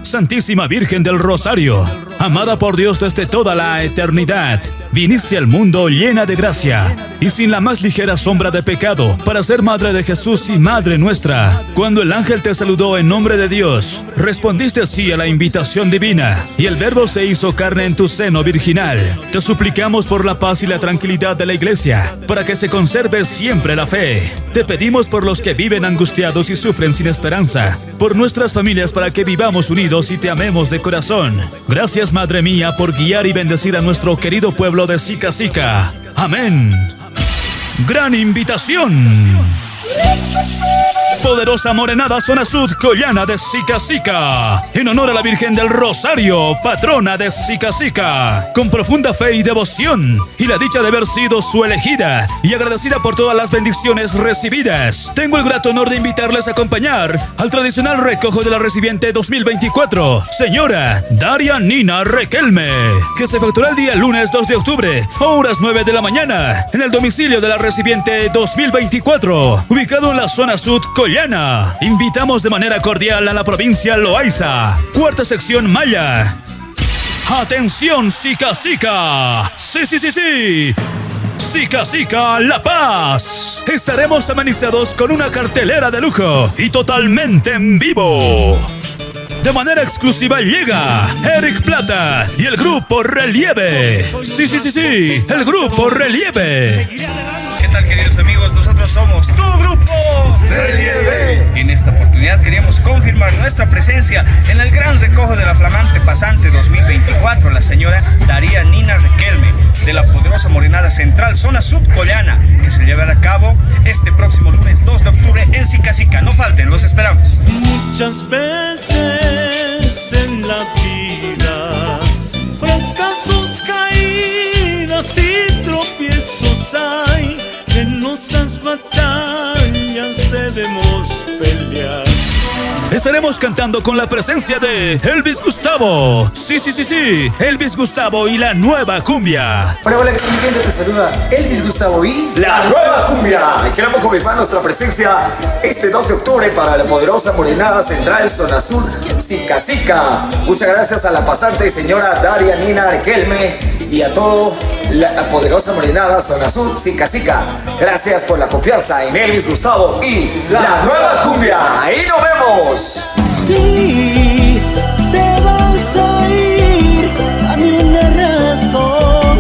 Santísima Virgen del Rosario, amada por Dios desde toda la eternidad, viniste al mundo llena de gracia y sin la más ligera sombra de pecado para ser Madre de Jesús y Madre nuestra. Cuando el ángel te saludó en nombre de Dios, respondiste sí a la invitación divina y el Verbo se hizo carne en tu seno virginal. Te suplicamos por la paz y la tranquilidad de la Iglesia, para que se conserve siempre la fe. Te pedimos por los que viven angustiados y sufren sin esperanza, por nuestras familias para que vivamos unidos y te amemos de corazón. Gracias, Madre mía, por guiar y bendecir a nuestro querido pueblo de Sica Sica. Amén. Gran invitación. Poderosa Morenada Zona Sud Collana de Sica Sica, en honor a la Virgen del Rosario, patrona de Sica Sica, con profunda fe y devoción, y la dicha de haber sido su elegida, y agradecida por todas las bendiciones recibidas. Tengo el grato honor de invitarles a acompañar al tradicional recojo de la recipiente 2024, señora Daria Nina Riquelme, que se efectuará el día lunes 2 de octubre, a horas 9 de la mañana, en el domicilio de la recipiente 2024, ubicado en la Zona Sud Collana. Invitamos de manera cordial a la provincia Loaiza, cuarta sección Maya. ¡Atención, Sica Sica! ¡Sí! Sica Sica, La Paz. Estaremos amenizados con una cartelera de lujo y totalmente en vivo. De manera exclusiva llega Eric Plata y el grupo Relieve. Sí, el grupo Relieve. ¿Qué tal, queridos amigos? Nosotros somos tu grupo Relieve. Y en esta oportunidad queríamos confirmar nuestra presencia en el gran recojo de la flamante pasante 2024, la señora Daria Nina Riquelme, de la poderosa Morenada Central Zona Sud Collana, que se llevará a cabo este próximo lunes 2 de octubre en Sica Sica. No falten, los esperamos. Muchas veces en la vida, fracasos, caídas y tropiezos hay. En nuestras batallas debemos pelear. Estaremos cantando con la presencia de Elvis Gustavo. Sí, Elvis Gustavo y la nueva cumbia. Hola, ¿qué tal, mi gente? Te saluda Elvis Gustavo y la nueva cumbia. Y queremos confirmar nuestra presencia este 2 de octubre para la poderosa Morenada Central Zona Sur Sica Sica. Muchas gracias a la pasante señora Daria Nina Riquelme y a todo la poderosa Morenada Zona Sur Sica Sica. Gracias por la confianza en Elvis Gustavo y la nueva cumbia. Ahí nos vemos. Sí, te vas a ir, dame una razón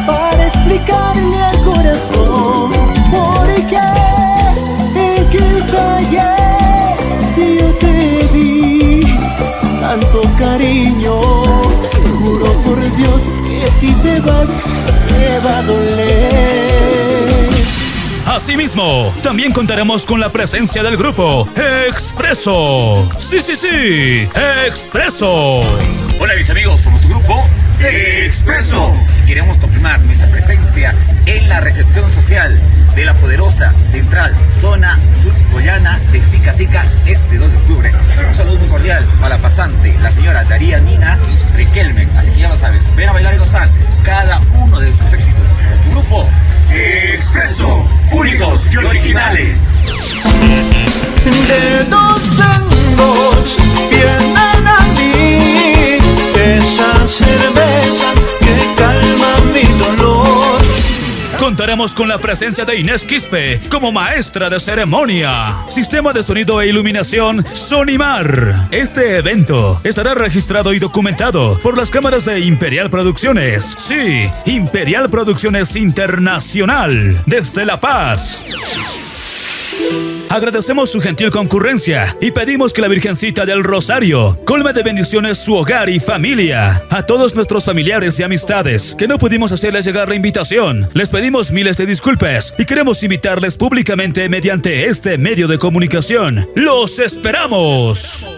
para explicarle al corazón por qué en que fallé. Si yo te di tanto cariño, juro por Dios que si te vas me va a doler. Asimismo, también contaremos con la presencia del grupo Expreso. Sí, Expreso. Hola, mis amigos, somos su grupo Expreso. Queremos confirmar nuestra presencia en la recepción social de la poderosa Central Zona Sud Collana de Sica Sica este 2 de octubre. Un saludo muy cordial a la pasante, la señora Daria Nina Riquelme. Así que ya lo sabes, ven a bailar y gozar cada uno de tus éxitos con tu grupo Expreso, únicos y originales. De dos en dos vienen a mí esa cerveza que calma mi dolor. Contaremos con la presencia de Inés Quispe como maestra de ceremonia. Sistema de sonido e iluminación Sonimar. Este evento estará registrado y documentado por las cámaras de Imperial Producciones. Sí, Imperial Producciones Internacional, desde La Paz. Agradecemos su gentil concurrencia y pedimos que la Virgencita del Rosario colme de bendiciones su hogar y familia. A todos nuestros familiares y amistades que no pudimos hacerles llegar la invitación, les pedimos miles de disculpas y queremos invitarles públicamente mediante este medio de comunicación. ¡Los esperamos!